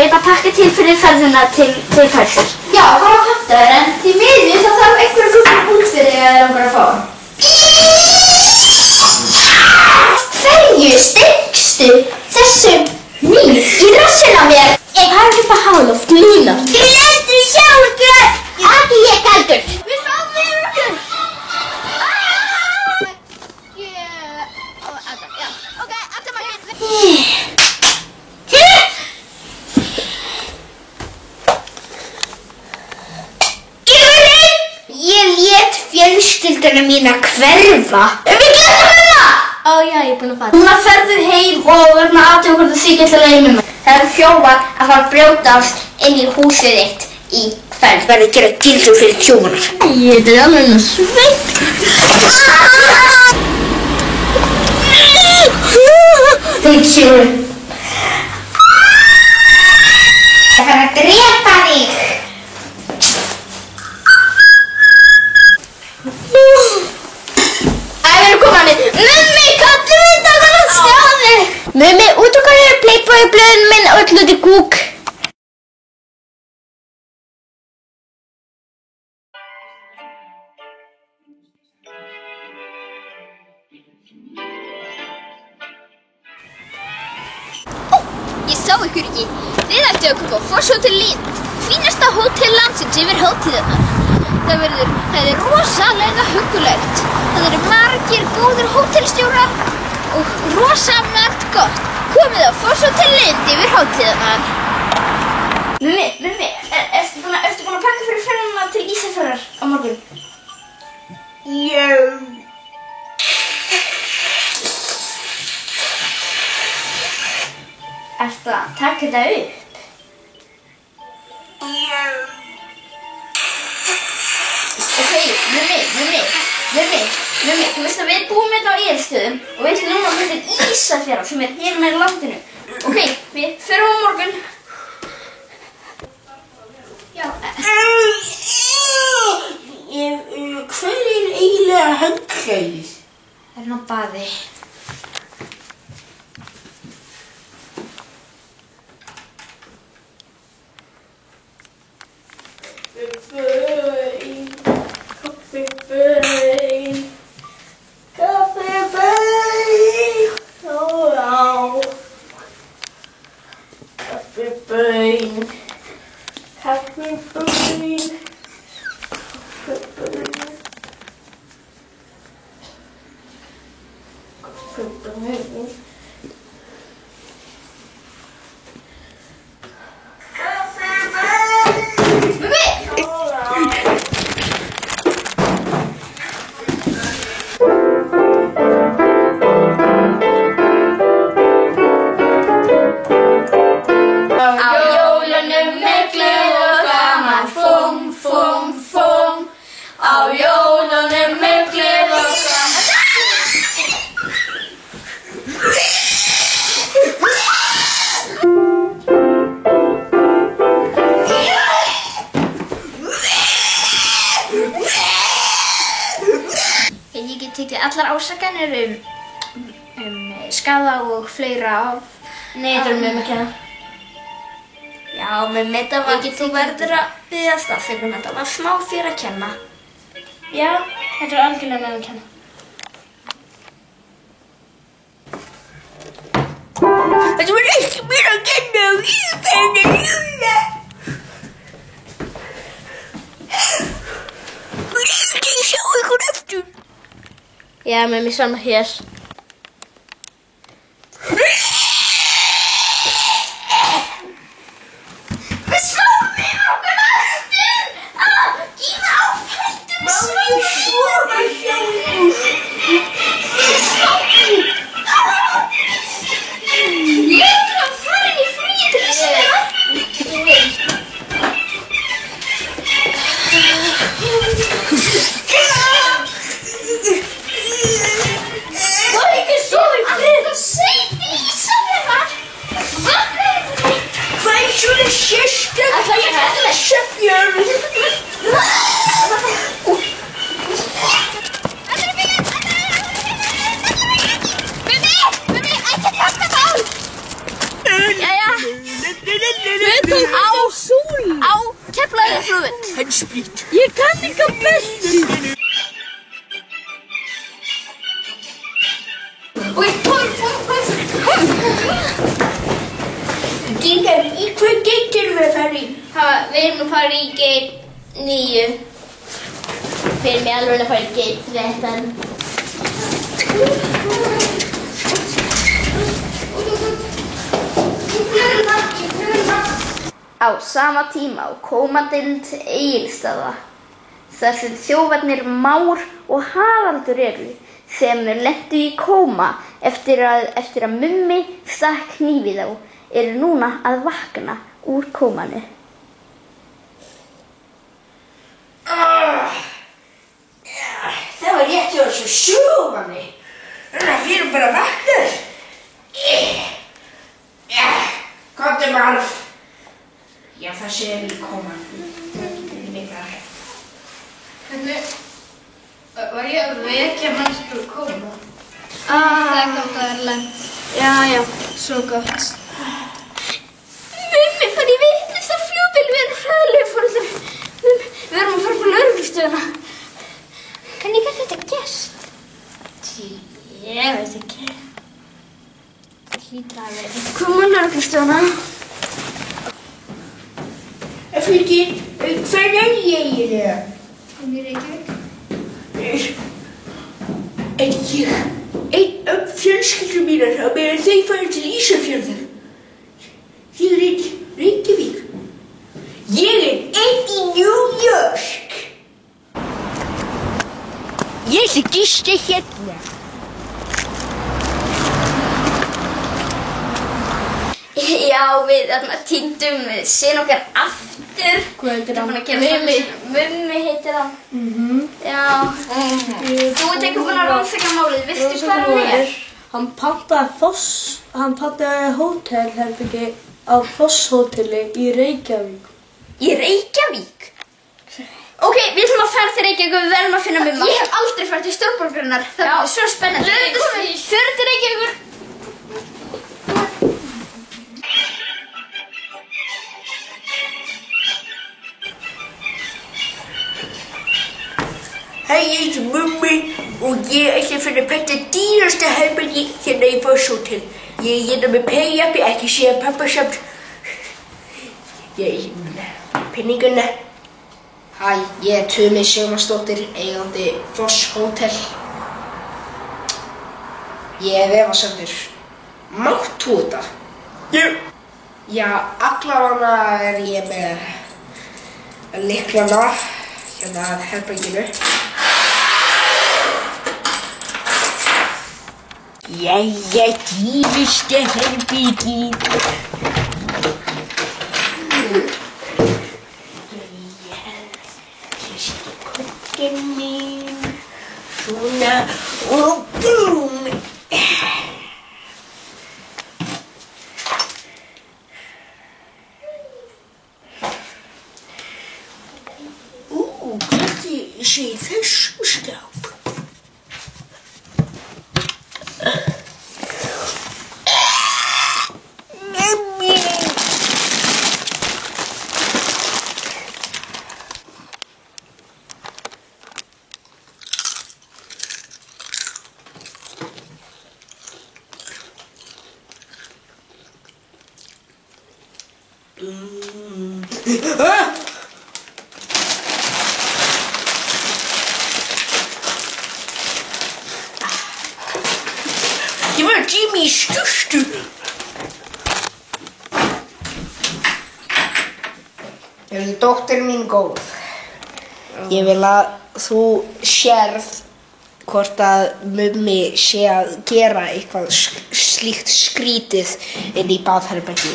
Má ég bara pakka til fyrir ferðina til Parísar? Já, það var pantaður, en því miður þá þarf einhverjum frúknum út fyrir þig að langar að fá. Hverju steikstu þessum hníf í rassinn á mér? Ég har ekki bara hálóft, Lína. Ég lendi sjá ykkur! Ekki ég kaldur! Við fáum við ykkur! Ég lét fjölskylduna mína hverfa. Við getum það! Ó já, ég búin að fara. Núna ferðu heim og verðum að aðtöku hvort þið geta leið með mig. Það eru þjófar að fara að brjótast inn í húsið þitt í kvöld. Verður að gera gildur fyrir tjónar. Þetta er alveg að sveit. Þeir tjóður. Það fara að drepa þig. Við erum komin. Mummi, kallu þetta að það skjáði. Mummi, útrukkar er Playboy-blöðin minn og öll út í kúk. Ég sá ykkur ekki. Þið ættu að koma á Foss Hotel Lind. Fínasta hótel landsins yfir hátíðarnar. Það er rosalega huggulegt. Það eru margir góðir hótelstjórar og rosalega gott. Komið á Foss Hotel Lind yfir hátíðarnar. Mummi, ertu búin að pakka fyrir ferðina til Ísafjarðar á morgun? Já. Ertu að taka þetta upp? Já. Ok, Mummi, þú veist að við búum þetta á Egilsstöðum og við ætlum núna að fara til Ísafjarðar sem er hér með landinu. Ok, við förum á morgun. Já. Hver er eiginlega höggklæðis? Það er ná baði. Allar ásakanir skaða og fleira af... Nei, þetta er Mummi að kenna. Já, Mummi, þú verður að biðjast afsökunar. Þetta var smá þér að kenna. Já, þetta er algjörlega Mummi að kenna. Þetta var ekki mér að kenna og ég fenni núna. Þú vil ekki sjá ykkur eftir. Já, Mummi, sama hér. Við sáum við okkur aftur! Gína á fættum sig! Mamma, svona hjá ykkur! Ég ætla að fara inn í flugið til Ísafjarðar. Jæja. á Keflavíkurflugvöll. Handsprit. Ég kann ekki að bestu. Dingar, í hvað geit erum við að fara í? Við erum að fara í gate 9. Við erum alveg að fara í gate 13. Á sama tíma á kómadeild Egilsstaða, þar sem þjófarnir Már og Haraldur eru, sem lentu í kóma eftir að Mummi stakk hnífi þá, eru núna að vakna úr kómanu. Það var rétt hjá þessu sjómanni. Við erum bara vaknar. Komdu Marf. Já, það séum við koma. Hvernig var ég að vekja mannsku úr kóma? Það er gott að vera lent. Já, svo gott. Mummi fann í vitlaust af flugbíl, við erum hræðilegir foreldrar. Við erum að fara på lögreglustöðina. Hvernig gat þetta gerst? Ég veit ekki. Það hlýtur að vera. Komum á lögreglustöðina. Fliki, hver ég eiginlega? Hún í Reykjavík. En ég, einn af fjölskyldum mínar á meðan þau fara til Ísafjarðar. Ég er einn Reykjavík. Ég er einn í New York. Ég gisti hérna. Já, við týndum sin okkar aftur. Hvað heitir hann? Mummi heitir hann. Já. Þú ert ekki búin að rannsaka málið, viltu fara með? Hann pantaði hótelherbyggi á Fosshóteli í Reykjavík. Í Reykjavík? Ok, við ætlum að fara til Reykjavík og við verðum að finna Mumma. Ég hef aldrei farið til stórborgarinnar. Það er svo spennandi. Förum til Reykjavíkur. Hei, ég heiti Mummi og ég ætla að finna panta dýrasta herbyggi hérna í Fosshótel. Ég er hérna með pay-uppi, ekki segja pappa samt. Ég er hérna penninguna. Hæ, ég er Tumi Sigmarsdóttir, eigandi Fosshótel. Ég er efasemdur. Mátt þú þetta? Já, allavega er ég með lyklana hérna að herberginu. Jæja, dýrasta herbyggið. Koddin mín, svona og búm. Hvernig sé þessum skáp? Ég var Jimmy styrstu. Dóttir mín góð. Ég vil að þú sérð hvort að Mummi sé að gera eitthvað slíkt skrítið inn í baðherbergi.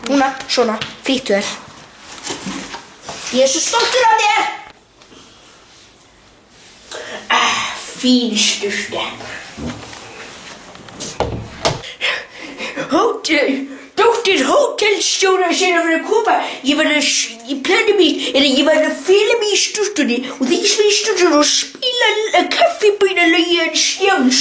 Núna, svona, flýttu þér. Ég er svo stoltur af þér! Fín styrsta. Dóttir hótelstjóra sem að vera að koma. Planið mitt er að ég var að fela mig í sturtunni og þegar ég svo í sturtunni og spila kaffibænalögi hans Stjáns.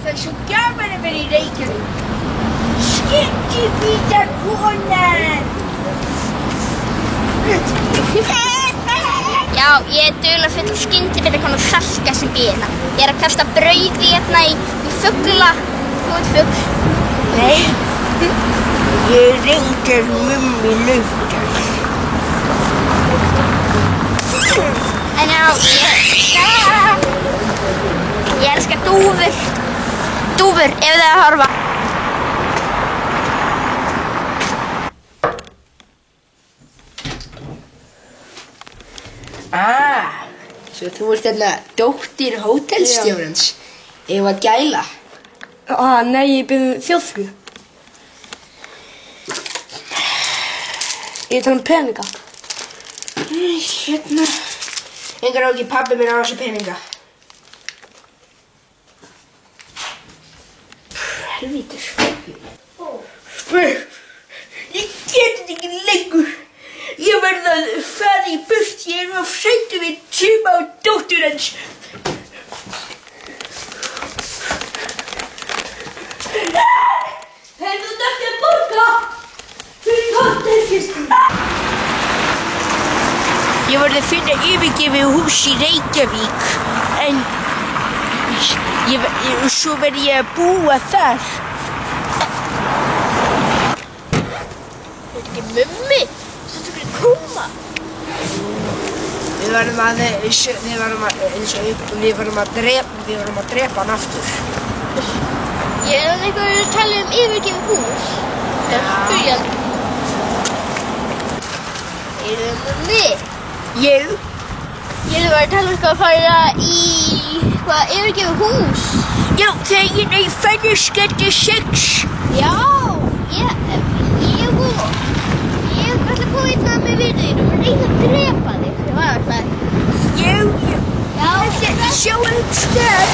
það er svo gaman að vera í Reykjavík. Skyggibítakonan! Já, ég er duglega full af skyndibitakonum Salka sem býr hérna. Ég er að kasta brauði hérna í fugla. Þú ert fugl. Nei, ég er reyndar Mummi Laufdal. En já, ég elskar dúfur. Dúfur, ef þið að horfa. Svo þú ert hérna dóttir hótelstjórans. Eigum að gæla? Nei, ég byrði þjóðfrú. Ég tala peninga. Hérna. Engar á ekki pabbi minn á þessu peninga. Helvítis. Ég get þetta ekki lengur. Ég verð að fara í burt. Ég er of sættur við tíma á dóttur hans. Hey, þú þarft að borga fyrir hótelgistum. Ég verð að finna yfirgefið hús í Reykjavík. En svo verð ég að búa þar. Þetta er ekki Mummi. Þetta er koma. Við verðum að drepa hann aftur. Ég er hann eitthvað að tala yfirgefið hús. Það er spyrjandi. Er það Mummi? Ég Ég er að tala eitthvað að fara í yfirgefið hús. Já, þegar ég fæðiskettu 6. Já, ég ætla að koma hérna með vinnuðinu og reyna að drepa þig. Það var alltaf. Já, Já, þetta sjáum stöð.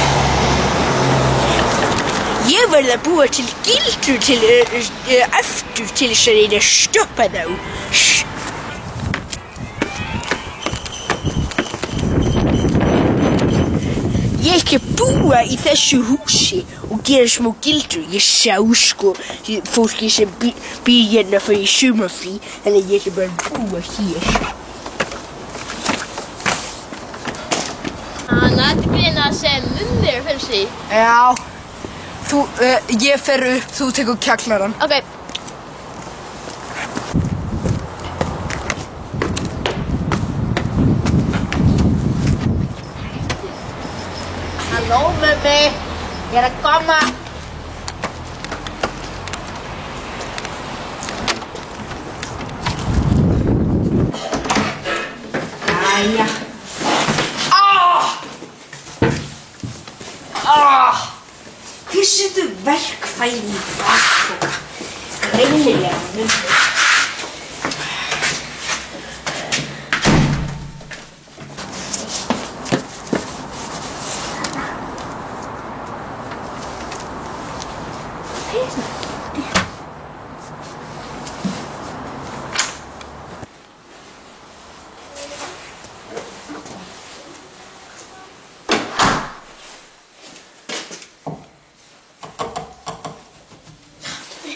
Ég verð að búa til gildru aftur til þess að reyna að stoppa þá. Ég ekki að búa í þessu húsi og gera smá gildru. Ég sá sko fólki sem býr hérna fyrir sumarfrí, þannig að ég ætla bara að búa hér. Þetta er greina sem Mummi er fyrir sig. Já. Ég fer upp, þú tekur kjallarann. Ok. Halló, Mummi. Ég er að koma. Jæja. Hver setur verkfæri í bakpoka? Greinilega Mummi.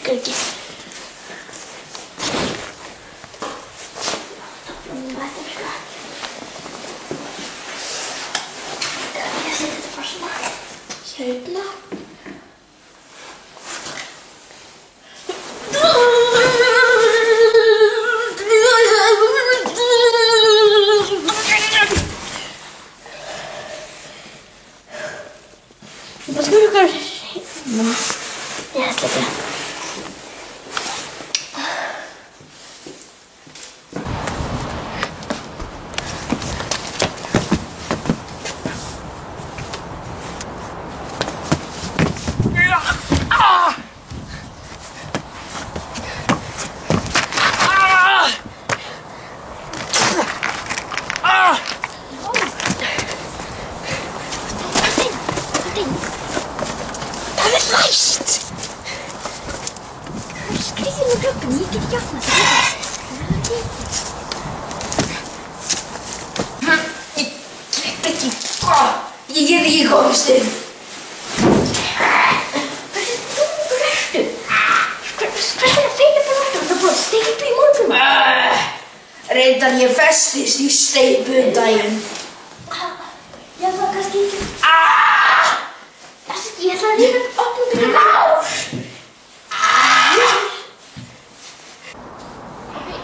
Ekki. Ég setja þetta bara svona hérna. Ég bara spyrir ykkur. Ég ætla ekki. Það er læst! Það er skriðin á glugganum, ég get ekki opnað það. Ég get ekki komist inn. reyndar ég festist í steypu daginn. Já, það var kannski ekki. Ég ætla að rífa upp opnum fyrir Már.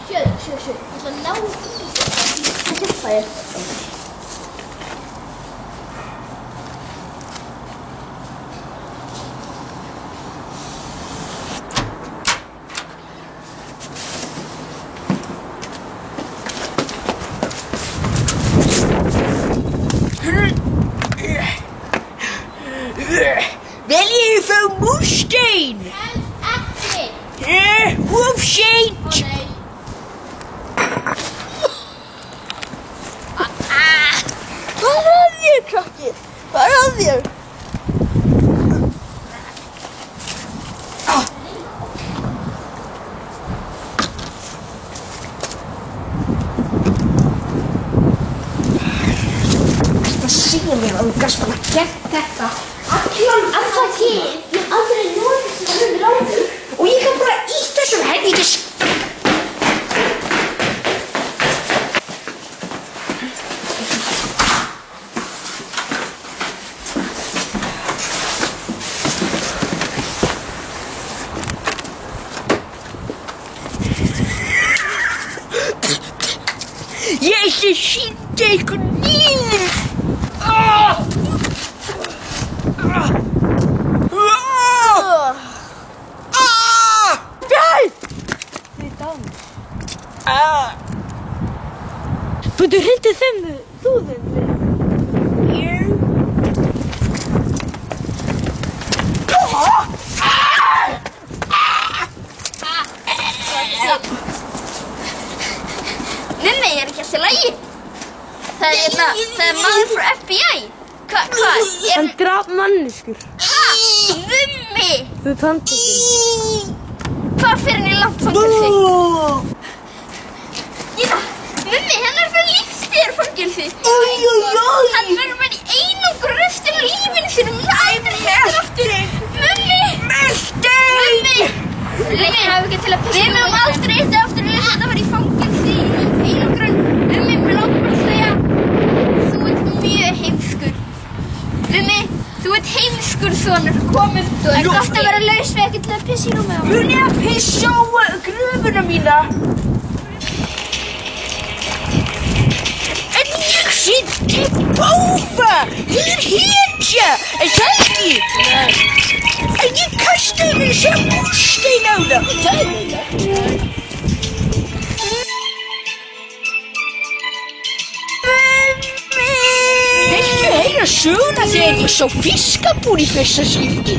Sjö. Ég ætla að ná í það hjálpa þér. Viljið fá múrstein? Ekki. Of seint. Hvað er að þér, krakki? Hvað er að þér? Það segja mér að þú gast bara gert þetta. Alltaf til. Ég hef aldrei notið sem það ráður. Og ég kann bara ítt þessum helvítis. Ég ætla að sýnda ykkur nýður. Þú hrindið þeim þúðum. Mummi, er ekki allt í lagi? Það er maður frá FBI. Hvað? Hann draf manneskur. Mummi! Þú ert handtekinn. Hvað fyrir henni langt fangelsi? Mummi, hann er fyrir lífstíðar fangelsi. Hann verður bara í einangur restina af lífinu sínu. Mummi! Mummi! Við mögum aldrei eitt aftur að þetta var í fangelsi. Einangrun. Mummi, mér langar bara að segja. Þú ert mjög heimskur. Mummi, þú ert heimskur sonur. Komið. Það er gott að vera laus við ekkert að pissa í rúmið á mig. Muni að pissa á gröfuna mína. En ég sitt til bófa. Ég er hetja. Er það ekki? En ég kastaði mér sem múrstein á það. Það er það. Viltu heyra söguna þegar ég sá fiskabúr í fyrsta skipti?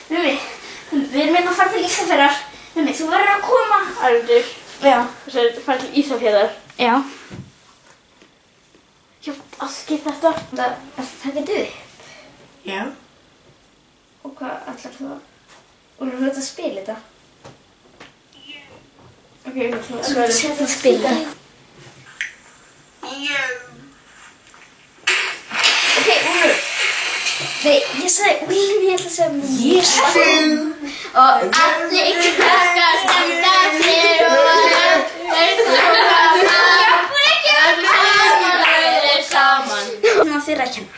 Mummi, við erum að fara til Ísafjarðar. Mummi, þú verður að koma. Arnaldur. Já. Þú sagði fara til Ísafjarðar. Já. Já, aski þetta. Það getur við. Já. Og hvað ætlar þú að... Og þú ert að spila þetta? Ok, Þú ert að spila þetta. Ok, Úlfur. Nei, ég sagði Úlfur, ég ætla að segja Úlfur. Jésu. Og allir krakkar standa sér og allir saman. Hún var þér að kenna.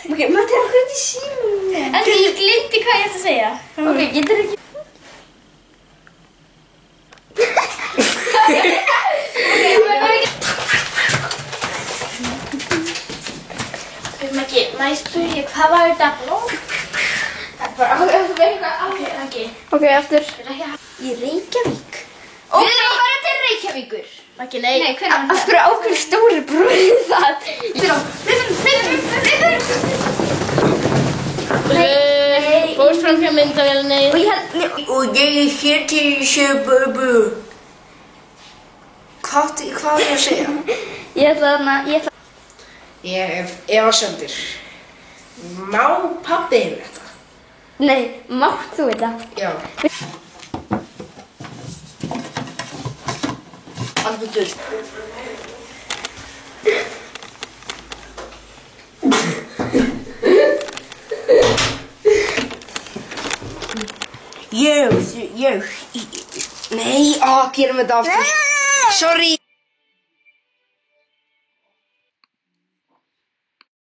Ok, maður er okkur í símum. En ég glimti hvað ég ætti að segja. Ok, getur ekki... Má ég spyrja, hvað var þetta? Ok, aftur. Í Reykjavík? Við erum að fara til Reykjavíkur. Ekki, nei. Nei, hver var Af hverju ákveður stóri bróðir það? Fórst fram hjá myndavélinni. Og ég held... Og ég héti Sjöböbu. Hvað er ég að segja? Ég ætla að... Ég hef efasemdir. Má pabbi þinn þetta? Nei, mátt þú þetta? Já. Alveg dult. Nei, gerum þetta aftur. Sorry.